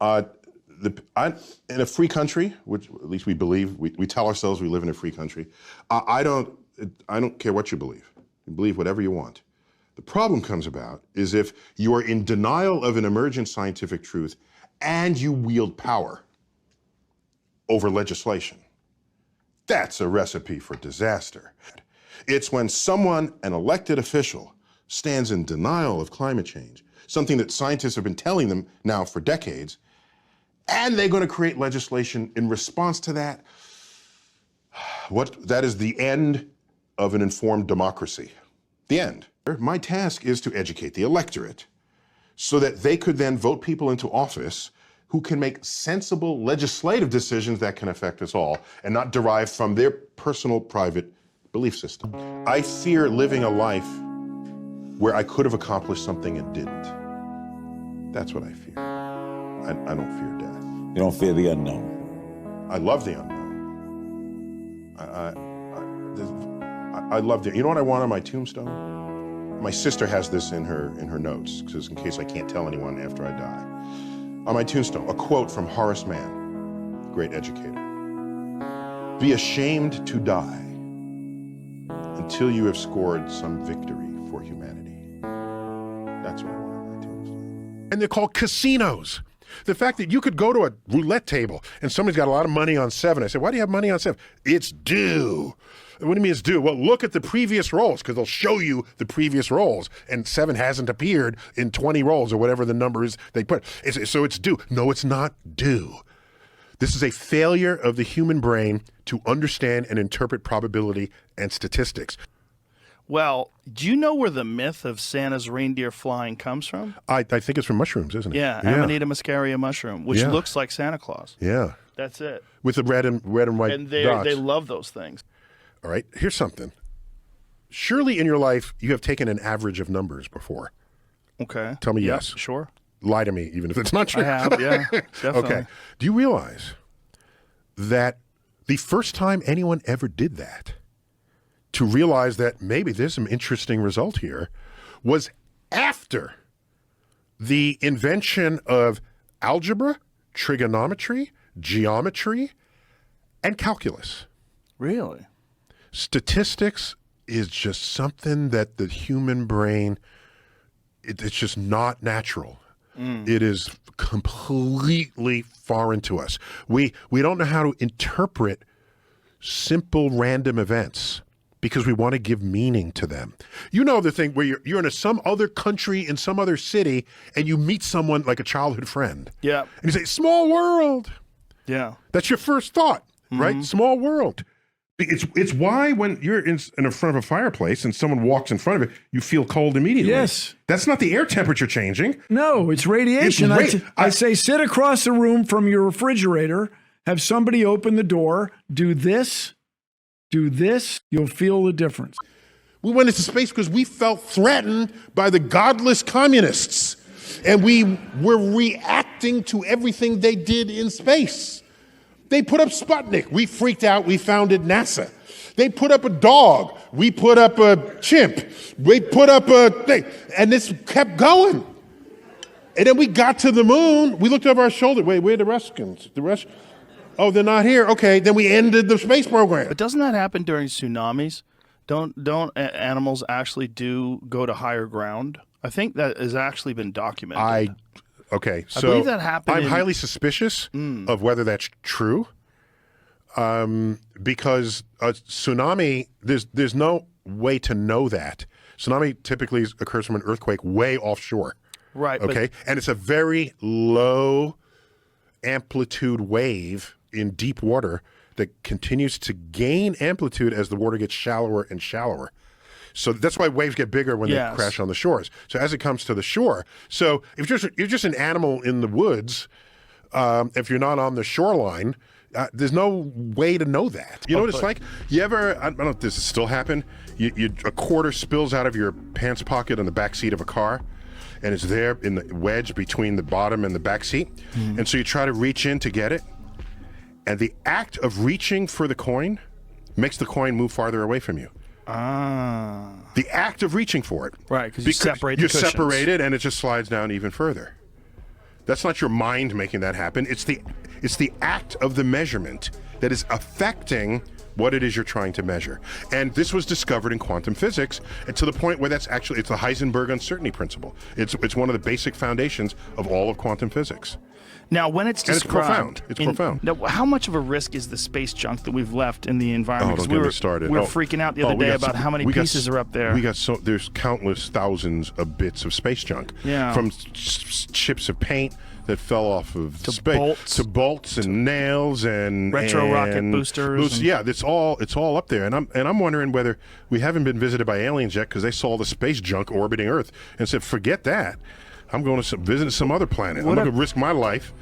In a free country, which at least we believe, we tell ourselves we live in a free country. I don't care what you believe. You believe whatever you want. The problem comes about is if you are in denial of an emergent scientific truth and you wield power over legislation. That's a recipe for disaster. It's when someone, an elected official, stands in denial of climate change, something that scientists have been telling them now for decades, and they're going to create legislation in response to that. That is the end of an informed democracy. The end. My task is to educate the electorate so that they could then vote people into office who can make sensible legislative decisions that can affect us all and not derive from their personal, private belief system. I fear living a life where I could have accomplished something and didn't. That's what I fear. I don't fear death. You don't fear the unknown? I love the unknown. I love the, you know what I want on my tombstone? My sister has this in her notes, because in case I can't tell anyone after I die. On my tombstone, a quote from Horace Mann, great educator. Be ashamed to die until you have scored some victory for humanity. That's what I want on my tombstone. And they're called casinos. The fact that you could go to a roulette table and somebody's got a lot of money on 7. I said, why do you have money on 7? It's due. What do you mean it's due? Well, look at the previous rolls, because they'll show you the previous rolls, and 7 hasn't appeared in 20 rolls or whatever the number is they put. So it's due. No, it's not due. This is a failure of the human brain to understand and interpret probability and statistics. Well, do you know where the myth of Santa's reindeer flying comes from? I think it's from mushrooms, isn't it? Yeah, Amanita muscaria mushroom, which looks like Santa Claus. Yeah. That's it. With the red and white and dots. They love those things. All right, here's something. Surely in your life, you have taken an average of numbers before. Okay. Tell me yes. Sure. Lie to me, even if it's not true. I have, yeah, definitely. Okay. Do you realize that the first time anyone ever did that, to realize that maybe there's some interesting result here, was after the invention of algebra, trigonometry, geometry, and calculus? Really? Statistics is just something that the human brain, it's just not natural. It is completely foreign to us. We don't know how to interpret simple random events because we want to give meaning to them. You know the thing where you're in some other country, in some other city, and you meet someone like a childhood friend. Yeah. And you say, small world. Yeah. That's your first thought, right? Small world. It's why when you're in front of a fireplace and someone walks in front of it, you feel cold immediately. Yes. That's not the air temperature changing. No, it's radiation. I say sit across the room from your refrigerator, have somebody open the door, do this, you'll feel the difference. We went into space because we felt threatened by the godless communists, and we were reacting to everything they did in space. They put up Sputnik. We freaked out. We founded NASA. They put up a dog. We put up a chimp. We put up a thing. And this kept going. And then we got to the moon. We looked over our shoulder. Wait, where are the Russians? Oh, they're not here. Okay, then we ended the space program. But doesn't that happen during tsunamis? Don't animals actually go to higher ground? I think that has actually been documented. Okay, so I believe that happened. I'm highly suspicious of whether that's true, because a tsunami, there's no way to know that. Tsunami typically occurs from an earthquake way offshore. Right. Okay, and it's a very low amplitude wave in deep water that continues to gain amplitude as the water gets shallower and shallower. So that's why waves get bigger when they crash on the shores. So as it comes to the shore, so if you're just an animal in the woods, if you're not on the shoreline, there's no way to know that. You know what it's like? You ever, I don't know if this still happen, a quarter spills out of your pants pocket on the back seat of a car, and it's there in the wedge between the bottom and the back seat. And so you try to reach in to get it, and the act of reaching for the coin makes the coin move farther away from you. The act of reaching for it. Right, because you separate the You're cushions. separated, and it just slides down even further. That's not your mind making that happen. It's the act of the measurement that is affecting what it is you're trying to measure. And this was discovered in quantum physics, and to the point where it's the Heisenberg uncertainty principle. It's one of the basic foundations of all of quantum physics. Now, when it's described, it's profound. Now, how much of a risk is the space junk that we've left in the environment? Oh, don't get me started. We were freaking out the other day about how many pieces are up there. There's countless thousands of bits of space junk. Yeah. From chips of paint that fell off of bolts. to bolts and nails and rocket boosters. Yeah, it's all up there. And I'm wondering whether we haven't been visited by aliens yet because they saw the space junk orbiting Earth and said, forget that. I'm going to visit some other planet. I'm not going to risk my life.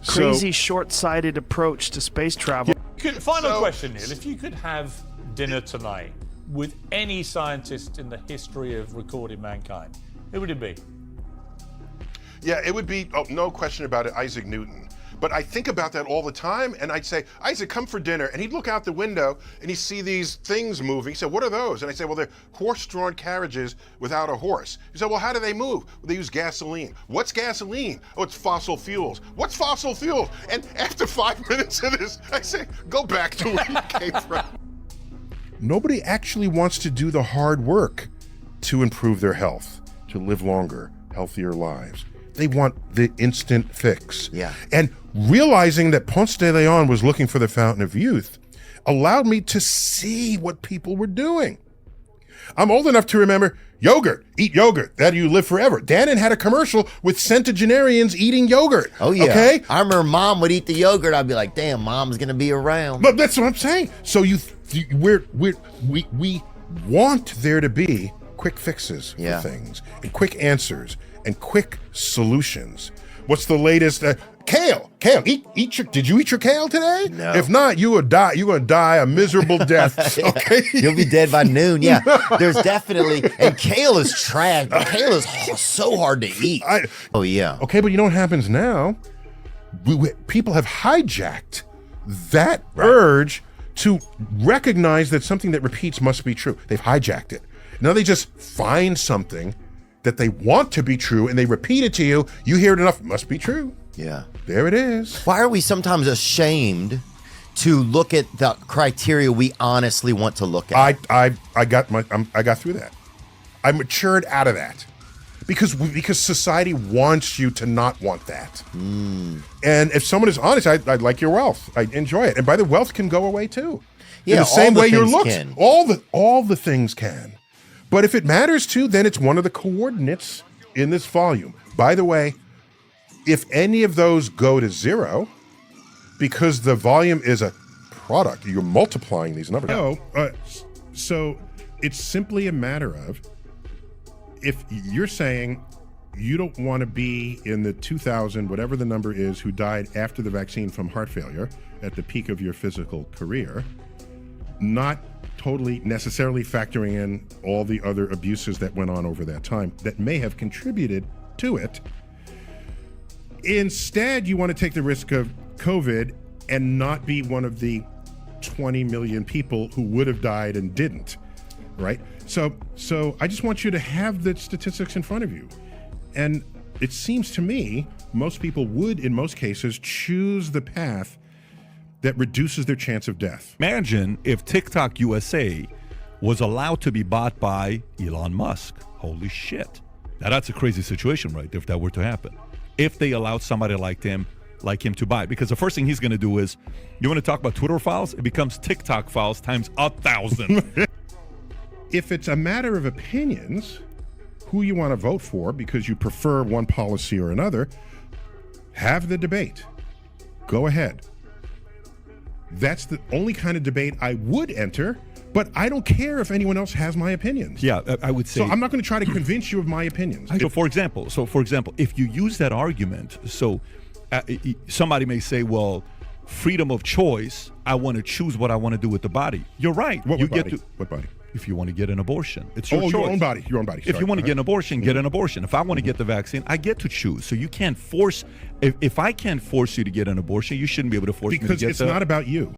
Crazy short-sighted approach to space travel. Final question, Neil. If you could have dinner tonight with any scientist in the history of recorded mankind, who would it be? Yeah, it would be, no question about it, Isaac Newton. But I think about that all the time, and I'd say, Isaac, come for dinner. And he'd look out the window, and he'd see these things moving. He said, what are those? And I'd say, well, they're horse-drawn carriages without a horse. He said, well, how do they move? Well, they use gasoline. What's gasoline? Oh, it's fossil fuels. What's fossil fuels? And after 5 minutes of this, I say, go back to where you came from. Nobody actually wants to do the hard work to improve their health, to live longer, healthier lives. They want the instant fix. Yeah. And realizing that Ponce de Leon was looking for the fountain of youth allowed me to see what people were doing. I'm old enough to remember yogurt, eat yogurt, that you live forever. Dannon had a commercial with centenarians eating yogurt. Oh, yeah. Okay? I remember Mom would eat the yogurt. I'd be like, damn, Mom's going to be around. But that's what I'm saying. So we want there to be quick fixes for things and quick answers and quick solutions. What's the latest? Kale. Did you eat your kale today? No. If not, you will die. You're going to die a miserable death. Okay. You'll be dead by noon. Yeah. There's definitely, and kale is trash. Kale is so hard to eat. Oh, yeah. Okay, but you know what happens now? People have hijacked that urge to recognize that something that repeats must be true. They've hijacked it. Now they just find something that they want to be true and they repeat it to you. You hear it enough, it must be true. Yeah. There it is. Why are we sometimes ashamed to look at the criteria we honestly want to look at? I got through that. I matured out of that. Because society wants you to not want that. And if someone is honest, I like your wealth. I enjoy it. And by the wealth can go away too. Yeah, in the same way your looks. Can. All the things can. But if it matters to, then it's one of the coordinates in this volume. By the way, if any of those go to zero, because the volume is a product, you're multiplying these numbers. So it's simply a matter of, if you're saying you don't want to be in the 2,000, whatever the number is, who died after the vaccine from heart failure at the peak of your physical career, not totally necessarily factoring in all the other abuses that went on over that time that may have contributed to it. Instead, you want to take the risk of COVID and not be one of the 20 million people who would have died and didn't, right? So I just want you to have the statistics in front of you. And it seems to me most people would, in most cases, choose the path that reduces their chance of death. Imagine if TikTok USA was allowed to be bought by Elon Musk. Holy shit. Now that's a crazy situation, right? If that were to happen. If they allowed somebody like him to buy it. Because the first thing he's going to do is, you want to talk about Twitter files? It becomes TikTok files times 1,000. If it's a matter of opinions, who you want to vote for because you prefer one policy or another, have the debate. Go ahead. That's the only kind of debate I would enter, but I don't care if anyone else has my opinions. Yeah, I would say. So I'm not going to try to convince you of my opinions. So for example, if you use that argument, somebody may say, well, freedom of choice, I want to choose what I want to do with the body. You're right. What body? If you want to get an abortion, it's your choice. Your own body. If you want to get an abortion, get an abortion. If I want to get the vaccine, I get to choose. So you can't force. If I can't force you to get an abortion, you shouldn't be able to force me to get because it's not about you.